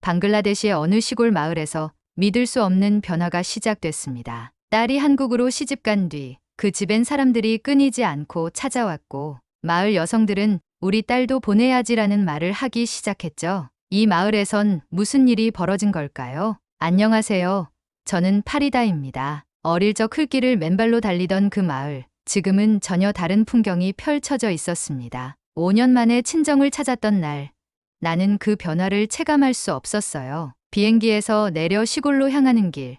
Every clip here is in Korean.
방글라데시의 어느 시골 마을에서 믿을 수 없는 변화가 시작됐습니다. 딸이 한국으로 시집간 뒤 그 집엔 사람들이 끊이지 않고 찾아왔고 마을 여성들은 우리 딸도 보내야지라는 말을 하기 시작했죠. 이 마을에선 무슨 일이 벌어진 걸까요? 안녕하세요. 저는 파리다입니다. 어릴 적 흙길을 맨발로 달리던 그 마을, 지금은 전혀 다른 풍경이 펼쳐져 있었습니다. 5년 만에 친정을 찾았던 날, 나는 그 변화를 체감할 수 없었어요. 비행기에서 내려 시골로 향하는 길,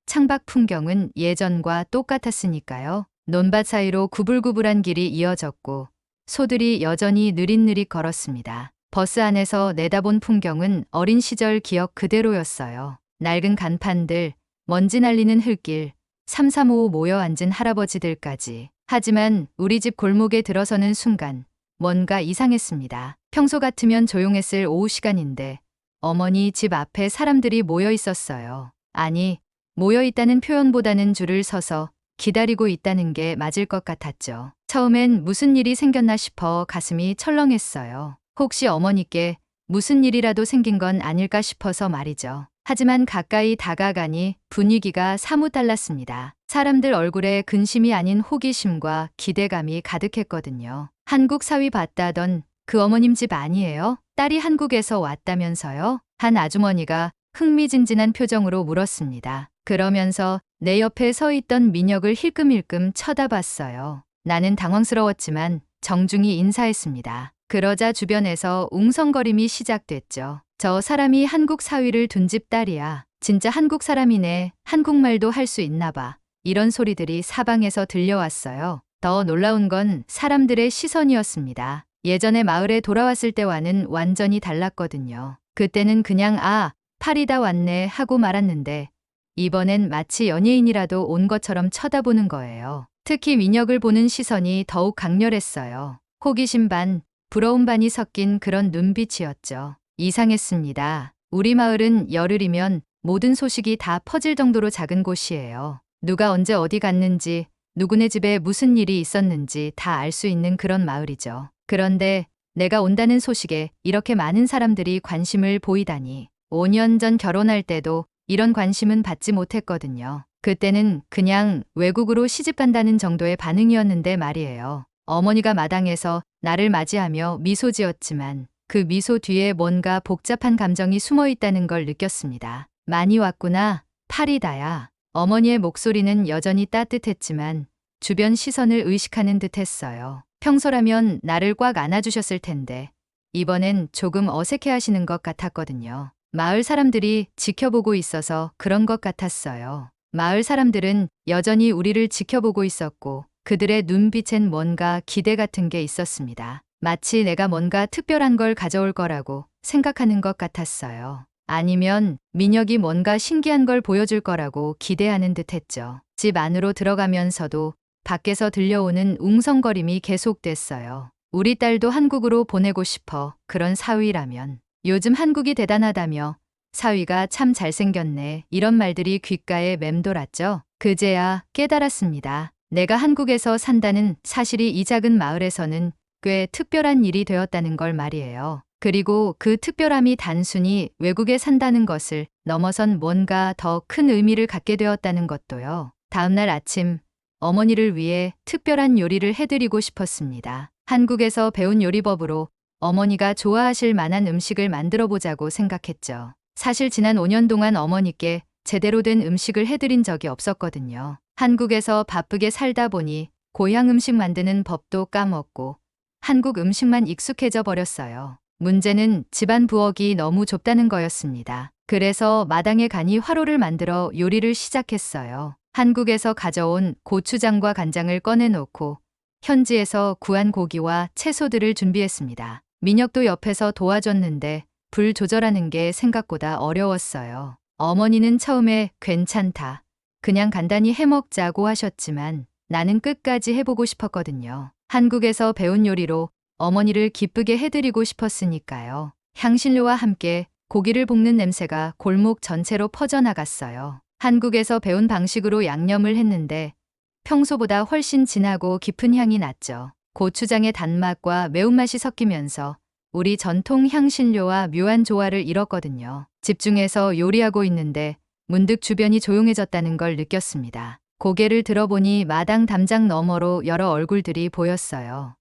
창밖 풍경은 예전과 똑같았으니까요. 논밭 사이로 구불구불한 길이 이어졌고 소들이 여전히 느릿느릿 걸었습니다. 버스 안에서 내다본 풍경은 어린 시절 기억 그대로였어요. 낡은 간판들, 먼지 날리는 흙길, 삼삼오오 모여 앉은 할아버지들까지. 하지만 우리 집 골목에 들어서는 순간 뭔가 이상했습니다. 평소 같으면 조용했을 오후 시간인데 어머니 집 앞에 사람들이 모여 있었어요. 아니, 모여 있다는 표현보다는 줄을 서서 기다리고 있다는 게 맞을 것 같았죠. 처음엔 무슨 일이 생겼나 싶어 가슴이 철렁했어요. 혹시 어머니께 무슨 일이라도 생긴 건 아닐까 싶어서 말이죠. 하지만 가까이 다가가니 분위기가 사뭇 달랐습니다. 사람들 얼굴에 근심이 아닌 호기심과 기대감이 가득했거든요. 한국 사위 봤다던 그 어머님 집 아니에요? 딸이 한국에서 왔다면서요? 한 아주머니가 흥미진진한 표정으로 물었습니다. 그러면서 내 옆에 서 있던 민혁을 힐끔힐끔 쳐다봤어요. 나는 당황스러웠지만 정중히 인사했습니다. 그러자 주변에서 웅성거림이 시작됐죠. 저 사람이 한국 사위를 둔 집 딸이야. 진짜 한국 사람이네. 한국말도 할 수 있나 봐. 이런 소리들이 사방에서 들려왔어요. 더 놀라운 건 사람들의 시선이었습니다. 예전에 마을에 돌아왔을 때와는 완전히 달랐거든요. 그때는 그냥 파리다 왔네 하고 말았는데 이번엔 마치 연예인이라도 온 것처럼 쳐다보는 거예요. 특히 민혁을 보는 시선이 더욱 강렬했어요. 호기심 반, 부러움 반이 섞인 그런 눈빛이었죠. 이상했습니다. 우리 마을은 열흘이면 모든 소식이 다 퍼질 정도로 작은 곳이에요. 누가 언제 어디 갔는지, 누구네 집에 무슨 일이 있었는지 다 알 수 있는 그런 마을이죠. 그런데 내가 온다는 소식에 이렇게 많은 사람들이 관심을 보이다니. 5년 전 결혼할 때도 이런 관심은 받지 못했거든요. 그때는 그냥 외국으로 시집간다는 정도의 반응이었는데 말이에요. 어머니가 마당에서 나를 맞이하며 미소 지었지만 그 미소 뒤에 뭔가 복잡한 감정이 숨어 있다는 걸 느꼈습니다. 많이 왔구나, 파리다야. 어머니의 목소리는 여전히 따뜻했지만 주변 시선을 의식하는 듯했어요. 평소라면 나를 꽉 안아주셨을 텐데 이번엔 조금 어색해하시는 것 같았거든요. 마을 사람들이 지켜보고 있어서 그런 것 같았어요. 마을 사람들은 여전히 우리를 지켜보고 있었고 그들의 눈빛엔 뭔가 기대 같은 게 있었습니다. 마치 내가 뭔가 특별한 걸 가져올 거라고 생각하는 것 같았어요. 아니면 민혁이 뭔가 신기한 걸 보여줄 거라고 기대하는 듯했죠. 집 안으로 들어가면서도 밖에서 들려오는 웅성거림이 계속됐어요. 우리 딸도 한국으로 보내고 싶어. 그런 사위라면. 요즘 한국이 대단하다며 사위가 참 잘생겼네. 이런 말들이 귓가에 맴돌았죠. 그제야 깨달았습니다. 내가 한국에서 산다는 사실이 이 작은 마을에서는 꽤 특별한 일이 되었다는 걸 말이에요. 그리고 그 특별함이 단순히 외국에 산다는 것을 넘어선 뭔가 더 큰 의미를 갖게 되었다는 것도요. 다음날 아침 어머니를 위해 특별한 요리를 해드리고 싶었습니다. 한국에서 배운 요리법으로 어머니가 좋아하실 만한 음식을 만들어 보자고 생각했죠. 사실 지난 5년 동안 어머니께 제대로 된 음식을 해드린 적이 없었거든요. 한국에서 바쁘게 살다 보니 고향 음식 만드는 법도 까먹고 한국 음식만 익숙해져 버렸어요. 문제는 집안 부엌이 너무 좁다는 거였습니다. 그래서 마당에 가니 화로를 만들어 요리를 시작했어요. 한국에서 가져온 고추장과 간장을 꺼내놓고 현지에서 구한 고기와 채소들을 준비했습니다. 민혁도 옆에서 도와줬는데 불 조절하는 게 생각보다 어려웠어요. 어머니는 처음에 괜찮다, 그냥 간단히 해먹자고 하셨지만 나는 끝까지 해보고 싶었거든요. 한국에서 배운 요리로 어머니를 기쁘게 해드리고 싶었으니까요. 향신료와 함께 고기를 볶는 냄새가 골목 전체로 퍼져나갔어요. 한국에서 배운 방식으로 양념을 했는데 평소보다 훨씬 진하고 깊은 향이 났죠. 고추장의 단맛과 매운맛이 섞이면서 우리 전통 향신료와 묘한 조화를 이뤘거든요. 집중해서 요리하고 있는데 문득 주변이 조용해졌다는 걸 느꼈습니다. 고개를 들어보니 마당 담장 너머로 여러 얼굴들이 보였어요.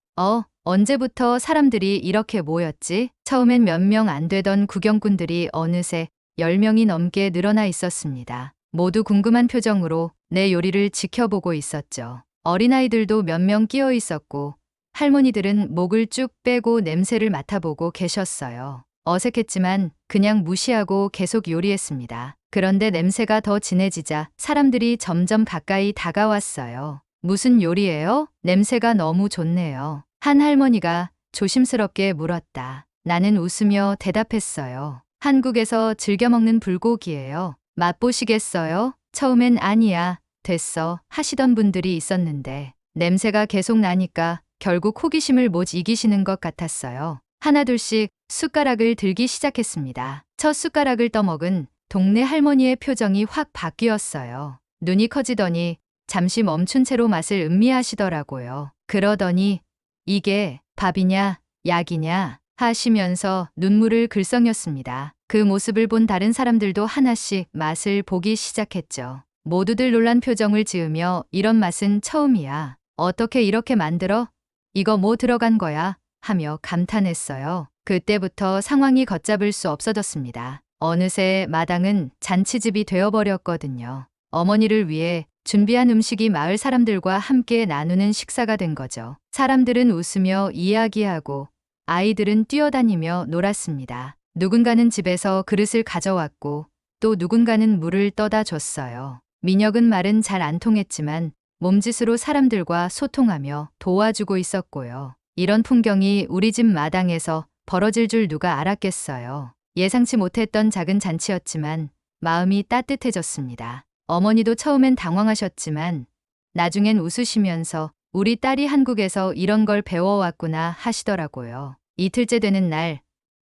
언제부터 사람들이 이렇게 모였지? 처음엔 몇 명 안 되던 구경꾼들이 어느새 10명이 넘게 늘어나 있었습니다. 모두 궁금한 표정으로 내 요리를 지켜보고 있었죠. 어린아이들도 몇 명 끼어 있었고 할머니들은 목을 쭉 빼고 냄새를 맡아보고 계셨어요. 어색했지만 그냥 무시하고 계속 요리했습니다. 그런데 냄새가 더 진해지자 사람들이 점점 가까이 다가왔어요. 무슨 요리예요? 냄새가 너무 좋네요. 한 할머니가 조심스럽게 물었다. 나는 웃으며 대답했어요. 한국에서 즐겨 먹는 불고기예요. 맛보시겠어요? 처음엔 아니야, 됐어 하시던 분들이 있었는데 냄새가 계속 나니까 결국 호기심을 못 이기시는 것 같았어요. 하나둘씩 숟가락을 들기 시작했습니다. 첫 숟가락을 떠먹은 동네 할머니의 표정이 확 바뀌었어요. 눈이 커지더니 잠시 멈춘 채로 맛을 음미하시더라고요. 그러더니 이게 밥이냐 약이냐 하시면서 눈물을 글썽였습니다. 그 모습을 본 다른 사람들도 하나씩 맛을 보기 시작했죠. 모두들 놀란 표정을 지으며 이런 맛은 처음이야. 어떻게 이렇게 만들어? 이거 뭐 들어간 거야? 하며 감탄했어요. 그때부터 상황이 걷잡을 수 없어졌습니다. 어느새 마당은 잔치집이 되어버렸거든요. 어머니를 위해 준비한 음식이 마을 사람들과 함께 나누는 식사가 된 거죠. 사람들은 웃으며 이야기하고 아이들은 뛰어다니며 놀았습니다. 누군가는 집에서 그릇을 가져왔고 또 누군가는 물을 떠다 줬어요. 민혁은 말은 잘 안 통했지만 몸짓으로 사람들과 소통하며 도와주고 있었고요. 이런 풍경이 우리 집 마당에서 벌어질 줄 누가 알았겠어요. 예상치 못했던 작은 잔치였지만 마음이 따뜻해졌습니다. 어머니도 처음엔 당황하셨지만 나중엔 웃으시면서 우리 딸이 한국에서 이런 걸 배워왔구나 하시더라고요. 이틀째 되는 날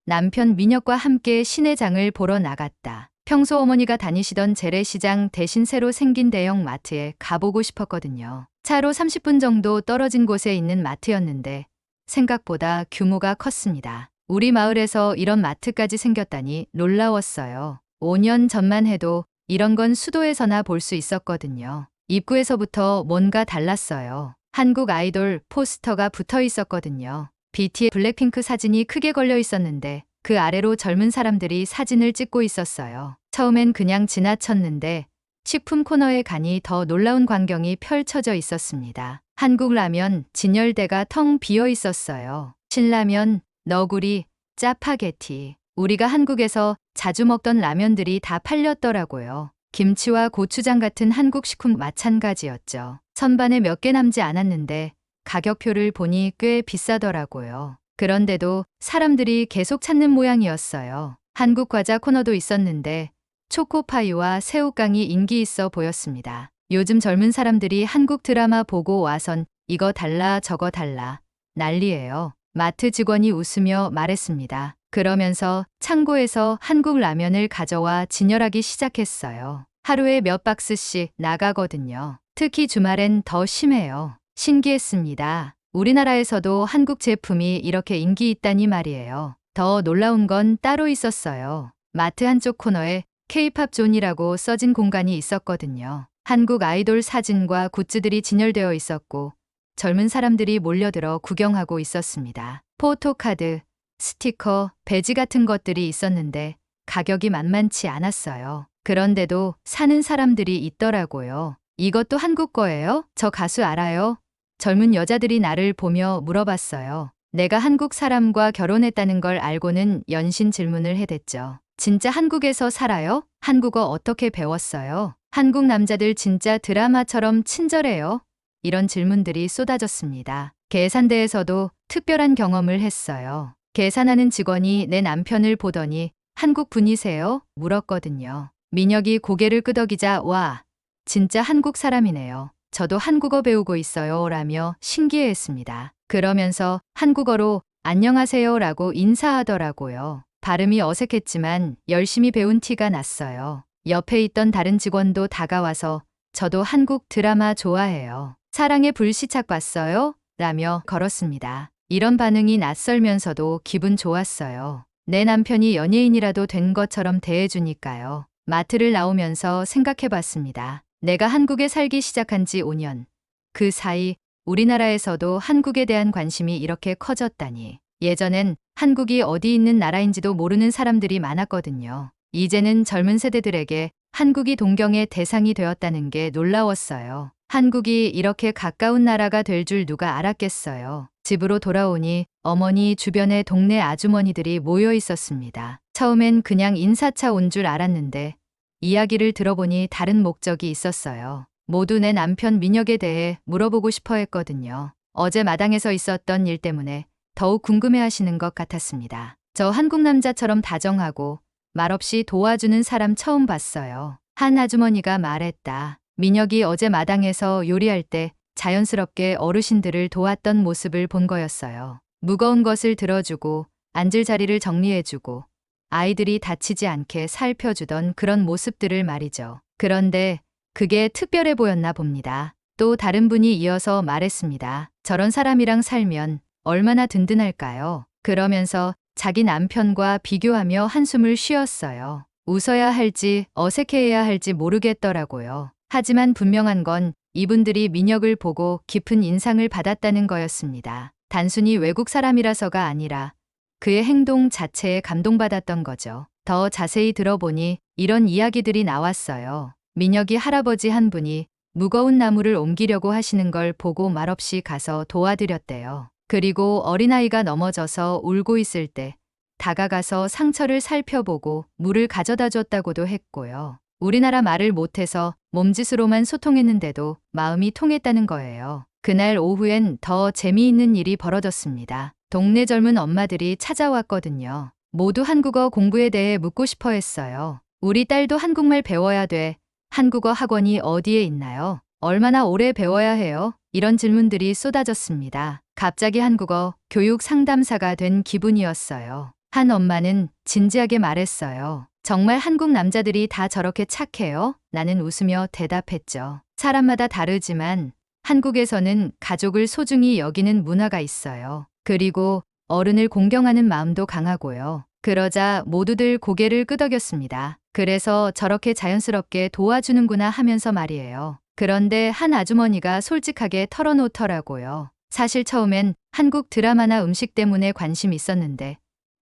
남편 민혁과 함께 시내장을 보러 나갔다. 평소 어머니가 다니시던 재래시장 대신 새로 생긴 대형 마트에 가보고 싶었거든요. 차로 30분 정도 떨어진 곳에 있는 마트였는데 생각보다 규모가 컸습니다. 우리 마을에서 이런 마트까지 생겼다니 놀라웠어요. 5년 전만 해도 이런 건 수도에서나 볼 수 있었거든요. 입구에서부터 뭔가 달랐어요. 한국 아이돌 포스터가 붙어 있었거든요. BT의 블랙핑크 사진이 크게 걸려 있었는데 그 아래로 젊은 사람들이 사진을 찍고 있었어요. 처음엔 그냥 지나쳤는데 식품 코너에 가니 더 놀라운 광경이 펼쳐져 있었습니다. 한국 라면 진열대가 텅 비어 있었어요. 신라면, 너구리, 짜파게티. 우리가 한국에서 자주 먹던 라면들이 다 팔렸더라고요. 김치와 고추장 같은 한국 식품 마찬가지였죠. 선반에 몇 개 남지 않았는데 가격표를 보니 꽤 비싸더라고요. 그런데도 사람들이 계속 찾는 모양이었어요. 한국 과자 코너도 있었는데 초코파이와 새우깡이 인기 있어 보였습니다. 요즘 젊은 사람들이 한국 드라마 보고 와선 이거 달라 저거 달라 난리예요. 마트 직원이 웃으며 말했습니다. 그러면서 창고에서 한국 라면을 가져와 진열하기 시작했어요. 하루에 몇 박스씩 나가거든요. 특히 주말엔 더 심해요. 신기했습니다. 우리나라에서도 한국 제품이 이렇게 인기 있다니 말이에요. 더 놀라운 건 따로 있었어요. 마트 한쪽 코너에 K-팝 존이라고 써진 공간이 있었거든요. 한국 아이돌 사진과 굿즈들이 진열되어 있었고 젊은 사람들이 몰려들어 구경하고 있었습니다. 포토카드, 스티커, 배지 같은 것들이 있었는데 가격이 만만치 않았어요. 그런데도 사는 사람들이 있더라고요. 이것도 한국 거예요? 저 가수 알아요? 젊은 여자들이 나를 보며 물어봤어요. 내가 한국 사람과 결혼했다는 걸 알고는 연신 질문을 해댔죠. 진짜 한국에서 살아요? 한국어 어떻게 배웠어요? 한국 남자들 진짜 드라마처럼 친절해요? 이런 질문들이 쏟아졌습니다. 계산대에서도 특별한 경험을 했어요. 계산하는 직원이 내 남편을 보더니 한국 분이세요? 물었거든요. 민혁이 고개를 끄덕이자 와, 진짜 한국 사람이네요. 저도 한국어 배우고 있어요 라며 신기해했습니다. 그러면서 한국어로 안녕하세요 라고 인사하더라고요. 발음이 어색했지만 열심히 배운 티가 났어요. 옆에 있던 다른 직원도 다가와서 저도 한국 드라마 좋아해요. 사랑의 불시착 봤어요? 라며 걸었습니다. 이런 반응이 낯설면서도 기분 좋았어요. 내 남편이 연예인이라도 된 것처럼 대해주니까요. 마트를 나오면서 생각해봤습니다. 내가 한국에 살기 시작한 지 5년. 그 사이 우리나라에서도 한국에 대한 관심이 이렇게 커졌다니. 예전엔 한국이 어디 있는 나라인지도 모르는 사람들이 많았거든요. 이제는 젊은 세대들에게 한국이 동경의 대상이 되었다는 게 놀라웠어요. 한국이 이렇게 가까운 나라가 될 줄 누가 알았겠어요. 집으로 돌아오니 어머니 주변에 동네 아주머니들이 모여 있었습니다. 처음엔 그냥 인사차 온 줄 알았는데 이야기를 들어보니 다른 목적이 있었어요. 모두 내 남편 민혁에 대해 물어보고 싶어 했거든요. 어제 마당에서 있었던 일 때문에 더욱 궁금해하시는 것 같았습니다. 저 한국 남자처럼 다정하고 말없이 도와주는 사람 처음 봤어요. 한 아주머니가 말했다. 민혁이 어제 마당에서 요리할 때 자연스럽게 어르신들을 도왔던 모습을 본 거였어요. 무거운 것을 들어주고 앉을 자리를 정리해주고 아이들이 다치지 않게 살펴주던 그런 모습들을 말이죠. 그런데 그게 특별해 보였나 봅니다. 또 다른 분이 이어서 말했습니다. 저런 사람이랑 살면 얼마나 든든할까요? 그러면서 자기 남편과 비교하며 한숨을 쉬었어요. 웃어야 할지 어색해해야 할지 모르겠더라고요. 하지만 분명한 건 이분들이 민혁을 보고 깊은 인상을 받았다는 거였습니다. 단순히 외국 사람이라서가 아니라 그의 행동 자체에 감동받았던 거죠. 더 자세히 들어보니 이런 이야기들이 나왔어요. 민혁이 할아버지 한 분이 무거운 나무를 옮기려고 하시는 걸 보고 말없이 가서 도와드렸대요. 그리고 어린아이가 넘어져서 울고 있을 때 다가가서 상처를 살펴보고 물을 가져다 줬다고도 했고요. 우리나라 말을 못해서 몸짓으로만 소통했는데도 마음이 통했다는 거예요. 그날 오후엔 더 재미있는 일이 벌어졌습니다. 동네 젊은 엄마들이 찾아왔거든요. 모두 한국어 공부에 대해 묻고 싶어 했어요. 우리 딸도 한국말 배워야 돼. 한국어 학원이 어디에 있나요? 얼마나 오래 배워야 해요? 이런 질문들이 쏟아졌습니다. 갑자기 한국어 교육 상담사가 된 기분이었어요. 한 엄마는 진지하게 말했어요. 정말 한국 남자들이 다 저렇게 착해요? 나는 웃으며 대답했죠. 사람마다 다르지만 한국에서는 가족을 소중히 여기는 문화가 있어요. 그리고 어른을 공경하는 마음도 강하고요. 그러자 모두들 고개를 끄덕였습니다. 그래서 저렇게 자연스럽게 도와주는구나 하면서 말이에요. 그런데 한 아주머니가 솔직하게 털어놓더라고요. 사실 처음엔 한국 드라마나 음식 때문에 관심 있었는데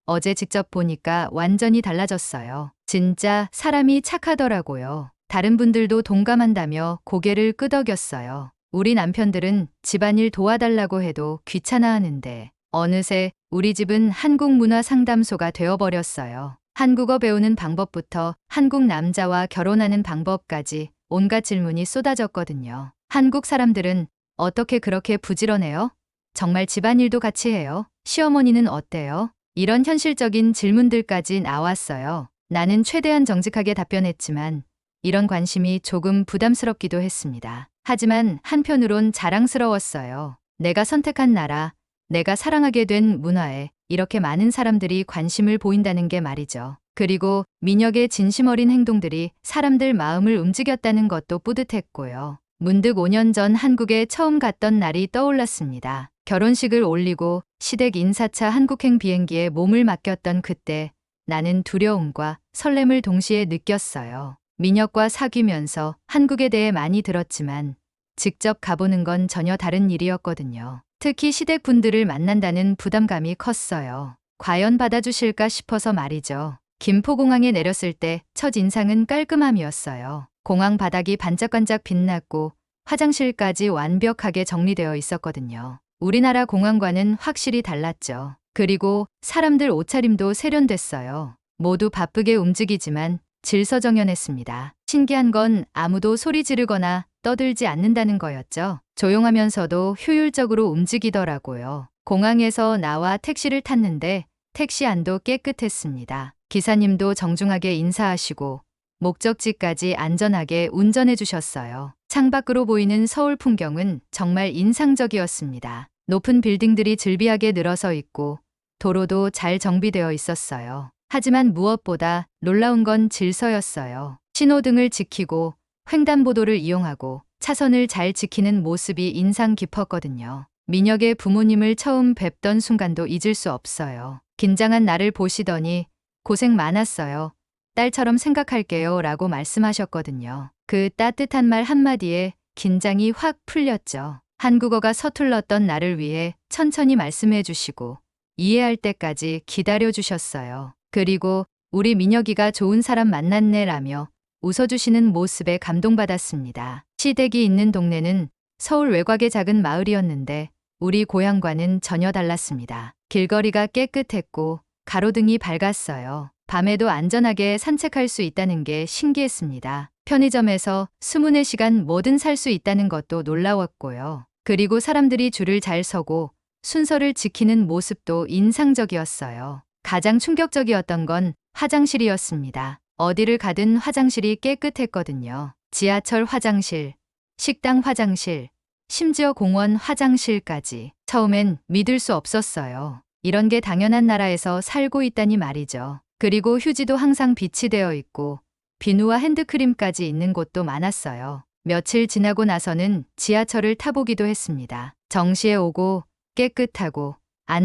어제 직접 보니까 완전히 달라졌어요. 진짜 사람이 착하더라고요. 다른 분들도 동감한다며 고개를 끄덕였어요. 우리 남편들은 집안일 도와달라고 해도 귀찮아하는데 어느새 우리 집은 한국 문화 상담소가 되어버렸어요. 한국어 배우는 방법부터 한국 남자와 결혼하는 방법까지 온갖 질문이 쏟아졌거든요. 한국 사람들은 어떻게 그렇게 부지런해요? 정말 집안일도 같이 해요? 시어머니는 어때요? 이런 현실적인 질문들까지 나왔어요. 나는 최대한 정직하게 답변했지만 이런 관심이 조금 부담스럽기도 했습니다. 하지만 한편으론 자랑스러웠어요. 내가 선택한 나라, 내가 사랑하게 된 문화에 이렇게 많은 사람들이 관심을 보인다는 게 말이죠. 그리고 민혁의 진심 어린 행동들이 사람들 마음을 움직였다는 것도 뿌듯했고요. 문득 5년 전 한국에 처음 갔던 날이 떠올랐습니다. 결혼식을 올리고 시댁 인사차 한국행 비행기에 몸을 맡겼던 그때 나는 두려움과 설렘을 동시에 느꼈어요. 민혁과 사귀면서 한국에 대해 많이 들었지만 직접 가보는 건 전혀 다른 일이었거든요. 특히 시댁 분들을 만난다는 부담감이 컸어요. 과연 받아주실까 싶어서 말이죠. 김포공항에 내렸을 때 첫 인상은 깔끔함이었어요. 공항 바닥이 반짝반짝 빛났고 화장실까지 완벽하게 정리되어 있었거든요. 우리나라 공항과는 확실히 달랐죠. 그리고 사람들 옷차림도 세련됐어요. 모두 바쁘게 움직이지만 질서정연했습니다. 신기한 건 아무도 소리 지르거나 떠들지 않는다는 거였죠. 조용하면서도 효율적으로 움직이더라고요. 공항에서 나와 택시를 탔는데 택시 안도 깨끗했습니다. 기사님도 정중하게 인사하시고 목적지까지 안전하게 운전해 주셨어요. 창밖으로 보이는 서울 풍경은 정말 인상적이었습니다. 높은 빌딩들이 즐비하게 늘어서 있고 도로도 잘 정비되어 있었어요. 하지만 무엇보다 놀라운 건 질서였어요. 신호등을 지키고 횡단보도를 이용하고 차선을 잘 지키는 모습이 인상 깊었거든요. 민혁의 부모님을 처음 뵙던 순간도 잊을 수 없어요. 긴장한 나를 보시더니 고생 많았어요. 딸처럼 생각할게요 라고 말씀하셨거든요. 그 따뜻한 말 한마디에 긴장이 확 풀렸죠. 한국어가 서툴렀던 나를 위해 천천히 말씀해 주시고 이해할 때까지 기다려 주셨어요. 그리고 우리 민혁이가 좋은 사람 만났네 라며 웃어주시는 모습에 감동받았습니다. 시댁이 있는 동네는 서울 외곽의 작은 마을이었는데 우리 고향과는 전혀 달랐습니다. 길거리가 깨끗했고 가로등이 밝았어요. 밤에도 안전하게 산책할 수 있다는 게 신기했습니다. 편의점에서 24시간 뭐든 살 수 있다는 것도 놀라웠고요. 그리고 사람들이 줄을 잘 서고 순서를 지키는 모습도 인상적이었어요. 가장 충격적이었던 건 화장실이었습니다. 어디를 가든 화장실이 깨끗했거든요. 지하철 화장실, 식당 화장실, 심지어 공원 화장실까지. 처음엔 믿을 수 없었어요. 이런 게 당연한 나라에서 살고 있다니 말이죠. 그리고 휴지도 항상 비치되어 있고 비누와 핸드크림까지 있는 곳도 많았어요. 며칠 지나고 나서는 지하철을 타보기도 했습니다. 정시에 오고 깨끗하고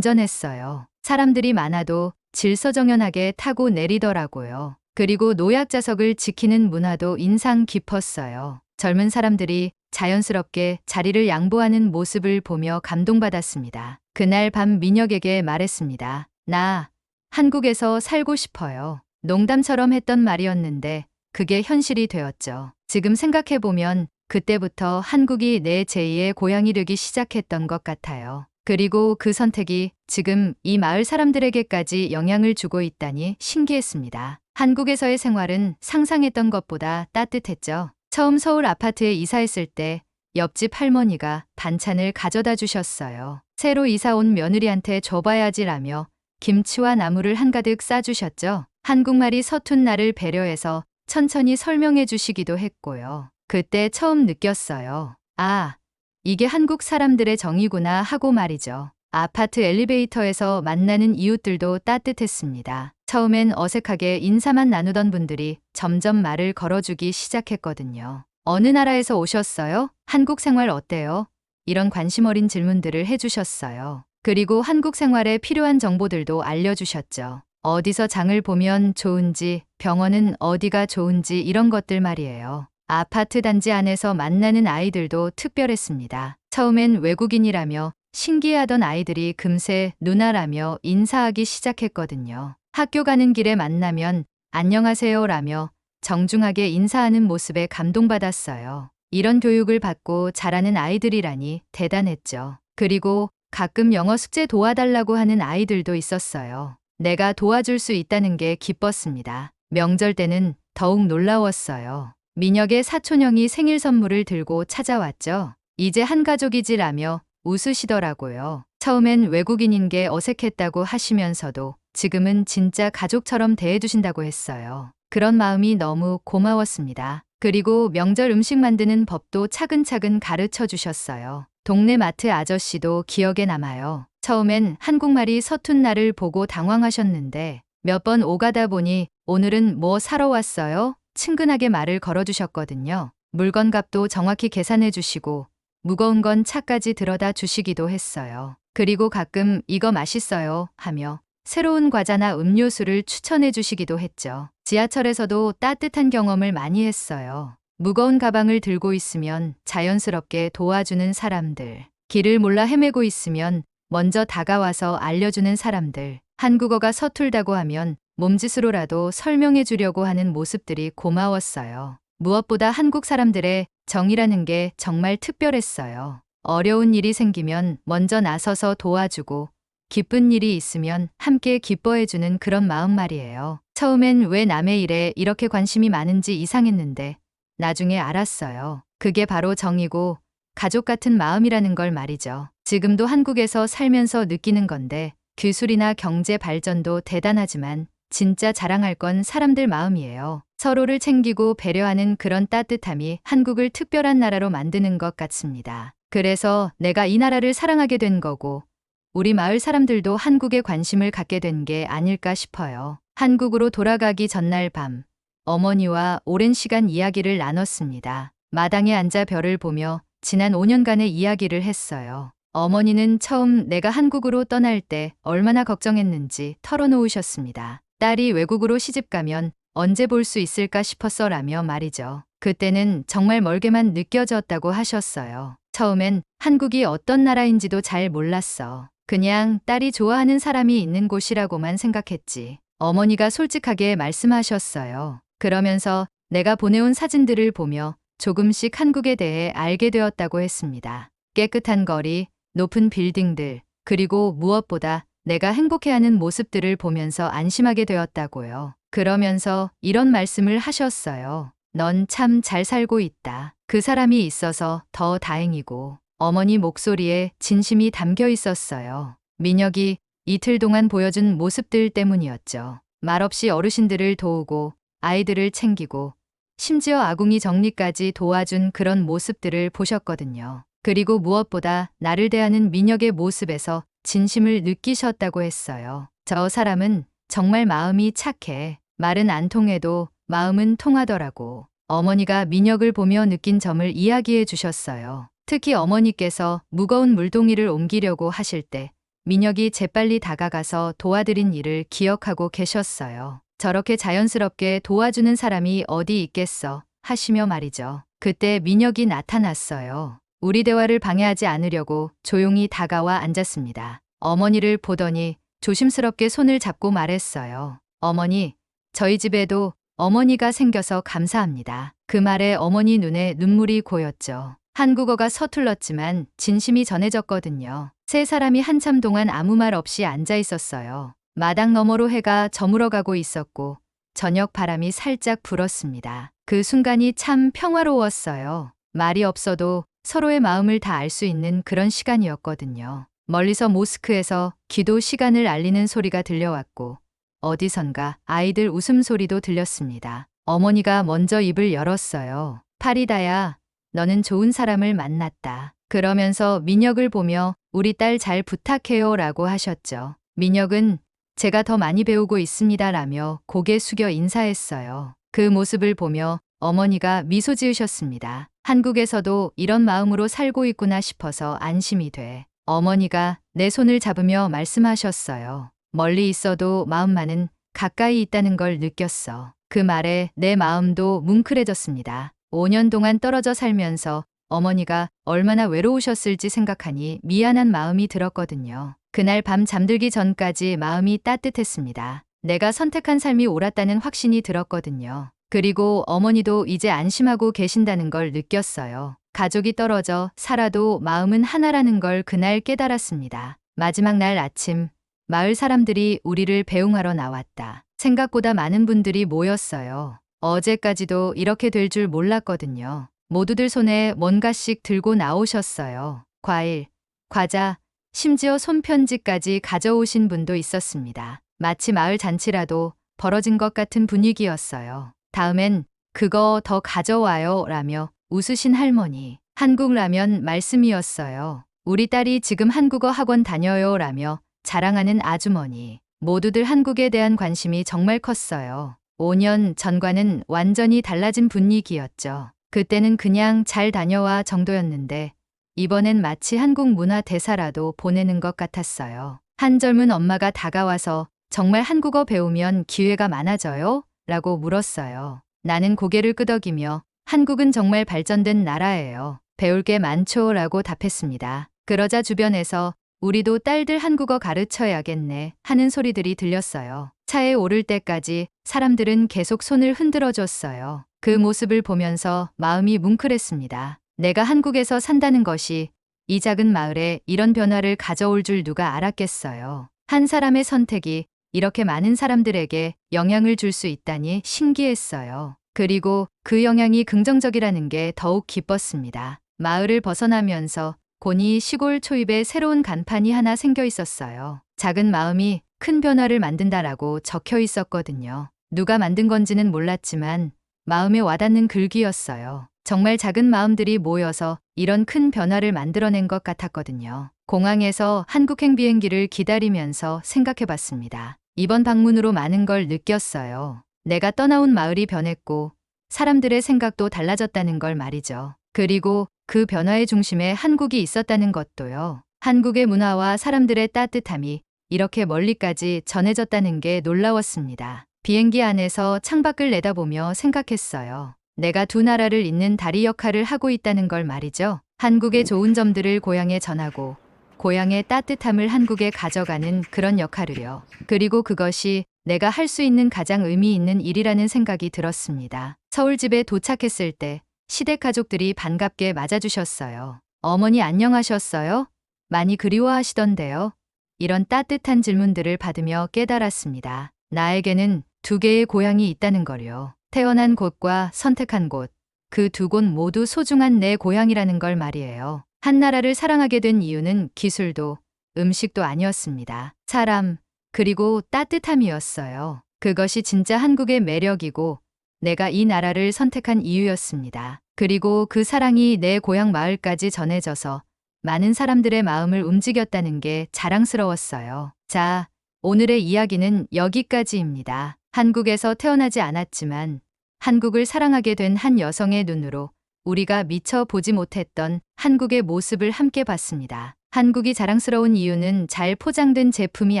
안전했어요. 사람들이 많아도 질서정연하게 타고 내리더라고요. 그리고 노약자석을 지키는 문화도 인상 깊었어요. 젊은 사람들이 자연스럽게 자리를 양보하는 모습을 보며 감동받았습니다. 그날 밤 민혁에게 말했습니다. 나 한국에서 살고 싶어요. 농담처럼 했던 말이었는데 그게 현실이 되었죠. 지금 생각해보면 그때부터 한국이 내 제2의 고향이 되기 시작했던 것 같아요. 그리고 그 선택이 지금 이 마을 사람들에게까지 영향을 주고 있다니 신기했습니다. 한국에서의 생활은 상상했던 것보다 따뜻했죠. 처음 서울 아파트에 이사했을 때 옆집 할머니가 반찬을 가져다 주셨어요. 새로 이사 온 며느리한테 줘봐야지라며 김치와 나물을 한가득 싸주셨죠. 한국말이 서툰 나를 배려해서 천천히 설명해 주시기도 했고요. 그때 처음 느꼈어요. 아, 이게 한국 사람들의 정이구나 하고 말이죠. 아파트 엘리베이터에서 만나는 이웃들도 따뜻했습니다. 처음엔 어색하게 인사만 나누던 분들이 점점 말을 걸어주기 시작했거든요. 어느 나라에서 오셨어요? 한국 생활 어때요? 이런 관심 어린 질문들을 해주셨어요. 그리고 한국 생활에 필요한 정보들도 알려주셨죠. 어디서 장을 보면 좋은지, 병원은 어디가 좋은지 이런 것들 말이에요. 아파트 단지 안에서 만나는 아이들도 특별했습니다. 처음엔 외국인이라며 신기해하던 아이들이 금세 누나라며 인사하기 시작했거든요. 학교 가는 길에 만나면 안녕하세요라며 정중하게 인사하는 모습에 감동받았어요. 이런 교육을 받고 자라는 아이들이라니 대단했죠. 그리고 가끔 영어 숙제 도와달라고 하는 아이들도 있었어요. 내가 도와줄 수 있다는 게 기뻤습니다. 명절 때는 더욱 놀라웠어요. 민혁의 사촌형이 생일 선물을 들고 찾아왔죠. 이제 한 가족이지라며 웃으시더라고요. 처음엔 외국인인 게 어색했다고 하시면서도 지금은 진짜 가족처럼 대해주신다고 했어요. 그런 마음이 너무 고마웠습니다. 그리고 명절 음식 만드는 법도 차근차근 가르쳐 주셨어요. 동네 마트 아저씨도 기억에 남아요. 처음엔 한국말이 서툰 나를 보고 당황하셨는데 몇 번 오가다 보니 오늘은 뭐 사러 왔어요? 친근하게 말을 걸어주셨거든요. 물건값도 정확히 계산해 주시고 무거운 건 차까지 들어다 주시기도 했어요. 그리고 가끔 이거 맛있어요 하며 새로운 과자나 음료수를 추천해 주시기도 했죠. 지하철에서도 따뜻한 경험을 많이 했어요. 무거운 가방을 들고 있으면 자연스럽게 도와주는 사람들, 길을 몰라 헤매고 있으면 먼저 다가와서 알려주는 사람들, 한국어가 서툴다고 하면 몸짓으로라도 설명해 주려고 하는 모습들이 고마웠어요. 무엇보다 한국 사람들의 정이라는 게 정말 특별했어요. 어려운 일이 생기면 먼저 나서서 도와주고 기쁜 일이 있으면 함께 기뻐해주는 그런 마음 말이에요. 처음엔 왜 남의 일에 이렇게 관심이 많은지 이상했는데 나중에 알았어요. 그게 바로 정이고 가족 같은 마음이라는 걸 말이죠. 지금도 한국에서 살면서 느끼는 건데 기술이나 경제 발전도 대단하지만 진짜 자랑할 건 사람들 마음이에요. 서로를 챙기고 배려하는 그런 따뜻함이 한국을 특별한 나라로 만드는 것 같습니다. 그래서 내가 이 나라를 사랑하게 된 거고 우리 마을 사람들도 한국에 관심을 갖게 된 게 아닐까 싶어요. 한국으로 돌아가기 전날 밤 어머니와 오랜 시간 이야기를 나눴습니다. 마당에 앉아 별을 보며 지난 5년간의 이야기를 했어요. 어머니는 처음 내가 한국으로 떠날 때 얼마나 걱정했는지 털어놓으셨습니다. 딸이 외국으로 시집가면 언제 볼 수 있을까 싶었어라며 말이죠. 그때는 정말 멀게만 느껴졌다고 하셨어요. 처음엔 한국이 어떤 나라인지도 잘 몰랐어. 그냥 딸이 좋아하는 사람이 있는 곳이라고만 생각했지. 어머니가 솔직하게 말씀하셨어요. 그러면서 내가 보내온 사진들을 보며 조금씩 한국에 대해 알게 되었다고 했습니다. 깨끗한 거리, 높은 빌딩들, 그리고 무엇보다 내가 행복해하는 모습들을 보면서 안심하게 되었다고요. 그러면서 이런 말씀을 하셨어요. 넌 참 잘 살고 있다. 그 사람이 있어서 더 다행이고. 어머니 목소리에 진심이 담겨 있었어요. 민혁이 이틀 동안 보여준 모습들 때문이었죠. 말없이 어르신들을 도우고 아이들을 챙기고 심지어 아궁이 정리까지 도와준 그런 모습들을 보셨거든요. 그리고 무엇보다 나를 대하는 민혁의 모습에서 진심을 느끼셨다고 했어요. 저 사람은 정말 마음이 착해. 말은 안 통해도 마음은 통하더라고. 어머니가 민혁을 보며 느낀 점을 이야기해 주셨어요. 특히 어머니께서 무거운 물동이를 옮기려고 하실 때 민혁이 재빨리 다가가서 도와드린 일을 기억하고 계셨어요. 저렇게 자연스럽게 도와주는 사람이 어디 있겠어 하시며 말이죠. 그때 민혁이 나타났어요. 우리 대화를 방해하지 않으려고 조용히 다가와 앉았습니다. 어머니를 보더니 조심스럽게 손을 잡고 말했어요. 어머니, 저희 집에도 어머니가 생겨서 감사합니다. 그 말에 어머니 눈에 눈물이 고였죠. 한국어가 서툴렀지만 진심이 전해졌거든요. 세 사람이 한참 동안 아무 말 없이 앉아 있었어요. 마당 너머로 해가 저물어가고 있었고 저녁 바람이 살짝 불었습니다. 그 순간이 참 평화로웠어요. 말이 없어도 서로의 마음을 다 알 수 있는 그런 시간이었거든요. 멀리서 모스크에서 기도 시간을 알리는 소리가 들려왔고 어디선가 아이들 웃음소리도 들렸습니다. 어머니가 먼저 입을 열었어요. 파리다야, 너는 좋은 사람을 만났다. 그러면서 민혁을 보며 우리 딸 잘 부탁해요 라고 하셨죠. 민혁은 제가 더 많이 배우고 있습니다 라며 고개 숙여 인사했어요. 그 모습을 보며 어머니가 미소 지으셨습니다. 한국에서도 이런 마음으로 살고 있구나 싶어서 안심이 돼. 어머니가 내 손을 잡으며 말씀하셨어요. 멀리 있어도 마음만은 가까이 있다는 걸 느꼈어. 그 말에 내 마음도 뭉클해졌습니다. 5년 동안 떨어져 살면서 어머니가 얼마나 외로우셨을지 생각하니 미안한 마음이 들었거든요. 그날 밤 잠들기 전까지 마음이 따뜻했습니다. 내가 선택한 삶이 옳았다는 확신이 들었거든요. 그리고 어머니도 이제 안심하고 계신다는 걸 느꼈어요. 가족이 떨어져 살아도 마음은 하나라는 걸 그날 깨달았습니다. 마지막 날 아침, 마을 사람들이 우리를 배웅하러 나왔다. 생각보다 많은 분들이 모였어요. 어제까지도 이렇게 될 줄 몰랐거든요. 모두들 손에 뭔가씩 들고 나오셨어요. 과일, 과자, 심지어 손편지까지 가져오신 분도 있었습니다. 마치 마을 잔치라도 벌어진 것 같은 분위기였어요. 다음엔 그거 더 가져와요 라며 웃으신 할머니. 한국 라면 말씀이었어요. 우리 딸이 지금 한국어 학원 다녀요 라며 자랑하는 아주머니. 모두들 한국에 대한 관심이 정말 컸어요. 5년 전과는 완전히 달라진 분위기였죠. 그때는 그냥 잘 다녀와 정도였는데 이번엔 마치 한국 문화 대사라도 보내는 것 같았어요. 한 젊은 엄마가 다가와서 정말 한국어 배우면 기회가 많아져요? 라고 물었어요. 나는 고개를 끄덕이며 한국은 정말 발전된 나라예요. 배울 게 많죠? 라고 답했습니다. 그러자 주변에서 우리도 딸들 한국어 가르쳐야겠네 하는 소리들이 들렸어요. 차에 오를 때까지 사람들은 계속 손을 흔들어 줬어요. 그 모습을 보면서 마음이 뭉클했습니다. 내가 한국에서 산다는 것이 이 작은 마을에 이런 변화를 가져올 줄 누가 알았겠어요. 한 사람의 선택이 이렇게 많은 사람들에게 영향을 줄 수 있다니 신기했어요. 그리고 그 영향이 긍정적이라는 게 더욱 기뻤습니다. 마을을 벗어나면서 고니 시골 초입에 새로운 간판이 하나 생겨 있었어요. 작은 마음이 큰 변화를 만든다라고 적혀 있었거든요. 누가 만든 건지는 몰랐지만 마음에 와닿는 글귀였어요. 정말 작은 마음들이 모여서 이런 큰 변화를 만들어낸 것 같았거든요. 공항에서 한국행 비행기를 기다리면서 생각해 봤습니다. 이번 방문으로 많은 걸 느꼈어요. 내가 떠나온 마을이 변했고 사람들의 생각도 달라졌다는 걸 말이죠. 그리고 그 변화의 중심에 한국이 있었다는 것도요. 한국의 문화와 사람들의 따뜻함이 이렇게 멀리까지 전해졌다는 게 놀라웠습니다. 비행기 안에서 창밖을 내다보며 생각했어요. 내가 두 나라를 잇는 다리 역할을 하고 있다는 걸 말이죠. 한국의 좋은 점들을 고향에 전하고 고향의 따뜻함을 한국에 가져가는 그런 역할을요. 그리고 그것이 내가 할 수 있는 가장 의미 있는 일이라는 생각이 들었습니다. 서울집에 도착했을 때 시댁 가족들이 반갑게 맞아주셨어요. 어머니 안녕하셨어요? 많이 그리워하시던데요. 이런 따뜻한 질문들을 받으며 깨달았습니다. 나에게는 두 개의 고향이 있다는 걸요. 태어난 곳과 선택한 곳, 그 두 곳 모두 소중한 내 고향이라는 걸 말이에요. 한 나라를 사랑하게 된 이유는 기술도 음식도 아니었습니다. 사람, 그리고 따뜻함이었어요. 그것이 진짜 한국의 매력이고 내가 이 나라를 선택한 이유였습니다. 그리고 그 사랑이 내 고향 마을까지 전해져서 많은 사람들의 마음을 움직였다는 게 자랑스러웠어요. 자, 오늘의 이야기는 여기까지입니다. 한국에서 태어나지 않았지만 한국을 사랑하게 된 한 여성의 눈으로 우리가 미처 보지 못했던 한국의 모습을 함께 봤습니다. 한국이 자랑스러운 이유는 잘 포장된 제품이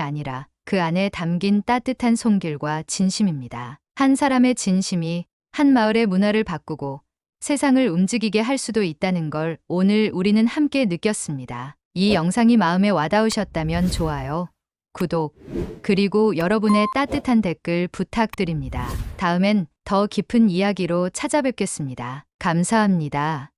아니라 그 안에 담긴 따뜻한 손길과 진심입니다. 한 사람의 진심이 한 마을의 문화를 바꾸고 세상을 움직이게 할 수도 있다는 걸 오늘 우리는 함께 느꼈습니다. 이 영상이 마음에 와닿으셨다면 좋아요, 구독, 그리고 여러분의 따뜻한 댓글 부탁드립니다. 다음엔 더 깊은 이야기로 찾아뵙겠습니다. 감사합니다.